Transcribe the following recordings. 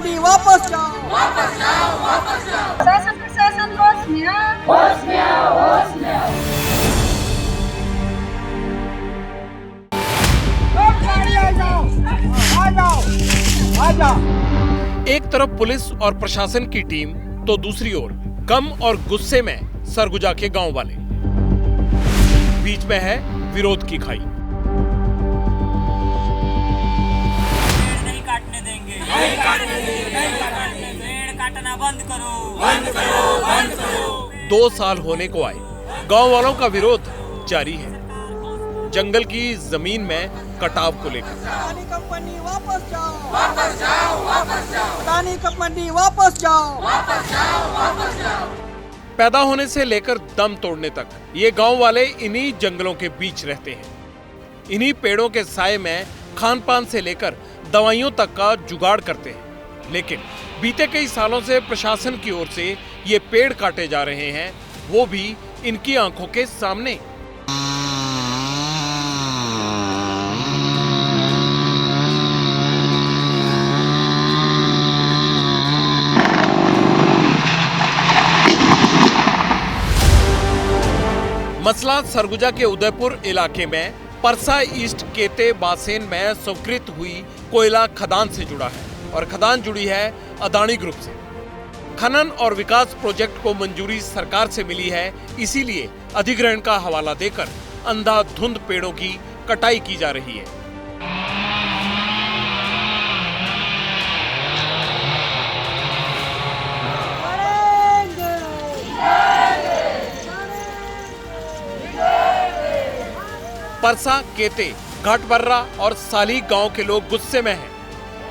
मंडी वापस जाओ, वापस जाओ, वापस जाओ। प्रशासन होश में आओ, होश में आओ, होश में आओ। आ जाओ, आ जाओ। एक तरफ पुलिस और प्रशासन की टीम तो दूसरी ओर गम और गुस्से में सरगुजा के गांव वाले। बीच में है विरोध की खाई। नहीं काटने देंगे, नहीं काटने देंगे, नहीं काटने देंगे। पेड़ काटना बंद करो, बंद करो, बंद करो। 2 साल होने को आए, गांव वालों का विरोध जारी है जंगल की जमीन में कटाव को लेकर। अदानी कंपनी वापस जाओ, वापस जाओ, वापस जाओ। अदानी कंपनी वापस जाओ, वापस जाओ, वापस जाओ। पैदा होने से लेकर दम तोड़ने तक ये गांव वाले इन्हीं जंगलों के बीच रहते हैं। इन्हीं पेड़ों के साए में खान पान से लेकर दवाइयों तक का जुगाड़ करते हैं। लेकिन बीते कई सालों से प्रशासन की ओर से ये पेड़ काटे जा रहे हैं, वो भी इनकी आंखों के सामने। मसला सरगुजा के उदयपुर इलाके में परसा ईस्ट केते बासेन में स्वीकृत हुई कोयला खदान से जुड़ा है और खदान जुड़ी है अदानी ग्रुप से। खनन और विकास प्रोजेक्ट को मंजूरी सरकार से मिली है, इसीलिए अधिग्रहण का हवाला देकर अंधाधुंध पेड़ों की कटाई की जा रही है। परसा, केते, घाटबर्रा और साली गांव के लोग गुस्से में हैं।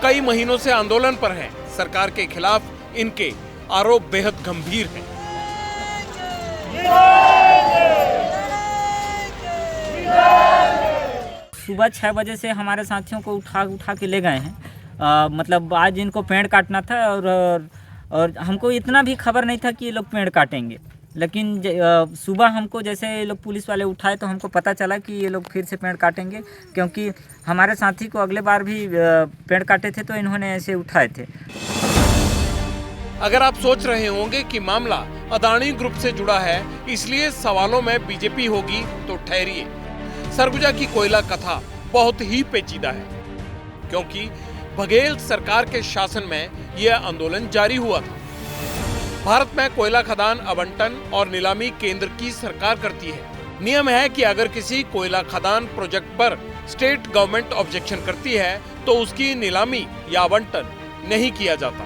कई महीनों से आंदोलन पर हैं। सरकार के खिलाफ इनके आरोप बेहद गंभीर हैं। सुबह 6 बजे से हमारे साथियों को उठा के ले गए हैं। मतलब आज इनको पेड़ काटना था और हमको इतना भी खबर नहीं था कि ये लोग पेड़ काटेंगे। लेकिन सुबह हमको जैसे ये लोग पुलिस वाले उठाए तो हमको पता चला कि ये लोग फिर से पेड़ काटेंगे, क्योंकि हमारे साथी को अगले बार भी पेड़ काटे थे तो इन्होंने ऐसे उठाए थे। अगर आप सोच रहे होंगे कि मामला अदानी ग्रुप से जुड़ा है, इसलिए सवालों में बीजेपी होगी, तो ठहरिए। सरगुजा की कोयला कथा बहुत ही पेचीदा है, क्योंकि बघेल सरकार के शासन में यह आंदोलन जारी हुआ था। भारत में कोयला खदान आवंटन और नीलामी केंद्र की सरकार करती है। नियम है कि अगर किसी कोयला खदान प्रोजेक्ट पर स्टेट गवर्नमेंट ऑब्जेक्शन करती है तो उसकी नीलामी या आवंटन नहीं किया जाता।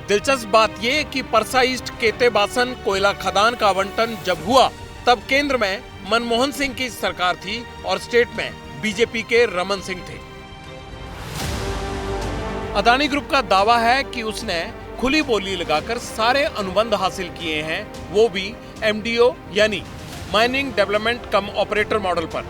दिलचस्प बात यह कि परसा ईस्ट केते बासन कोयला खदान का आवंटन जब हुआ तब केंद्र में मनमोहन सिंह की सरकार थी और स्टेट में बीजेपी के रमन सिंह थे। अदानी ग्रुप का दावा है कि उसने खुली बोली लगाकर सारे अनुबंध हासिल किए हैं, वो भी एमडीओ यानी माइनिंग डेवलपमेंट कम ऑपरेटर मॉडल पर।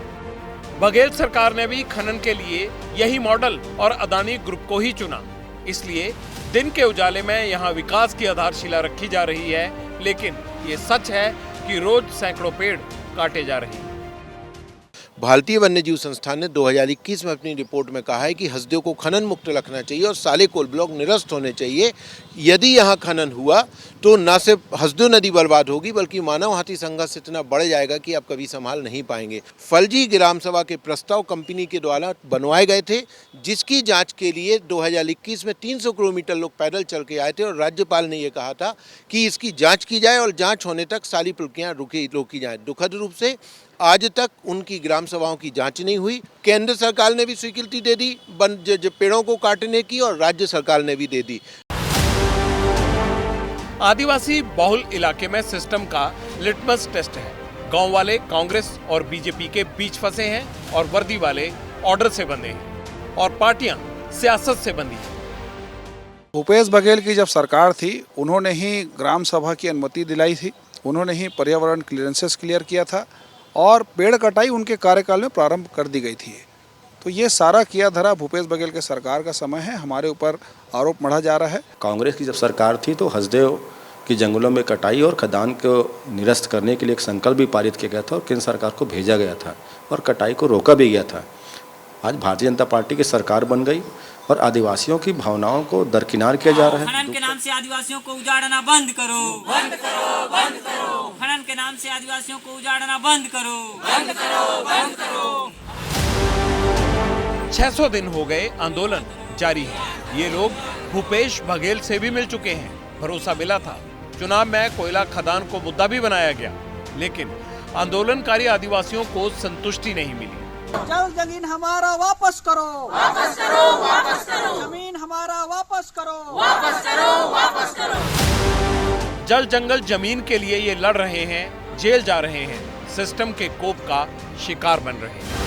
बघेल सरकार ने भी खनन के लिए यही मॉडल और अदानी ग्रुप को ही चुना। इसलिए दिन के उजाले में यहाँ विकास की आधारशिला रखी जा रही है, लेकिन ये सच है कि रोज सैकड़ों पेड़ काटे जा रहे हैं। भारतीय वन्यजीव संस्थान ने 2021 में अपनी रिपोर्ट में कहा है कि हसदेव को खनन मुक्त रखना चाहिए और साले कोल ब्लॉक निरस्त होने चाहिए। यदि यहाँ खनन हुआ तो न सिर्फ हसदेव नदी बर्बाद होगी, बल्कि मानव हाथी संघर्ष इतना बढ़ जाएगा कि आप कभी संभाल नहीं पाएंगे। फलजी ग्राम सभा के प्रस्ताव कंपनी के द्वारा बनवाए गए थे, जिसकी जांच के लिए 2021 में 300 किलोमीटर लोग पैदल चल के आए थे और राज्यपाल ने यह कहा था कि इसकी जाँच की जाए और जाँच होने तक सारी प्रक्रिया रोकी जाए। दुखद रूप से आज तक उनकी ग्राम सभाओं की जांच नहीं हुई। केंद्र सरकार ने भी स्वीकृति दे दी पेड़ों को काटने की और राज्य सरकार ने भी दे दी। आदिवासी बहुल इलाके में सिस्टम का लिटमस टेस्ट है। गांव वाले कांग्रेस और बीजेपी के बीच फंसे हैं और वर्दी वाले ऑर्डर से बंधे हैं और पार्टियां सियासत से बंधी हैं। भूपेश बघेल की जब सरकार थी, उन्होंने ही ग्राम सभा की अनुमति दिलाई थी, उन्होंने ही पर्यावरण क्लियरेंसेस क्लियर किया था और पेड़ कटाई उनके कार्यकाल में प्रारंभ कर दी गई थी। तो ये सारा किया धरा भूपेश बघेल के सरकार का समय है। हमारे ऊपर आरोप मढ़ा जा रहा है। कांग्रेस की जब सरकार थी तो हसदेव की जंगलों में कटाई और खदान को निरस्त करने के लिए एक संकल्प भी पारित किया गया था और केंद्र सरकार को भेजा गया था और कटाई को रोका भी गया था। आज भारतीय जनता पार्टी की सरकार बन गई और आदिवासियों की भावनाओं को दरकिनार किया जा रहा है। खनन के नाम से आदिवासियों को उजाड़ना बंद करो, बंद करो, बंद करो। खनन के नाम से आदिवासियों को उजाड़ना बंद करो, बंद करो, बंद करो। 600 दिन हो गए, आंदोलन जारी है। ये लोग भूपेश बघेल से भी मिल चुके हैं। भरोसा मिला था, चुनाव में कोयला खदान को मुद्दा भी बनाया गया, लेकिन आंदोलनकारी आदिवासियों को संतुष्टि नहीं मिली। जल जमीन हमारा वापस करो, वापस करो, वापस करो। जमीन हमारा वापस करो, वापस करो, वापस करो। जल जंगल जमीन के लिए ये लड़ रहे हैं, जेल जा रहे हैं, सिस्टम के कोप का शिकार बन रहे हैं।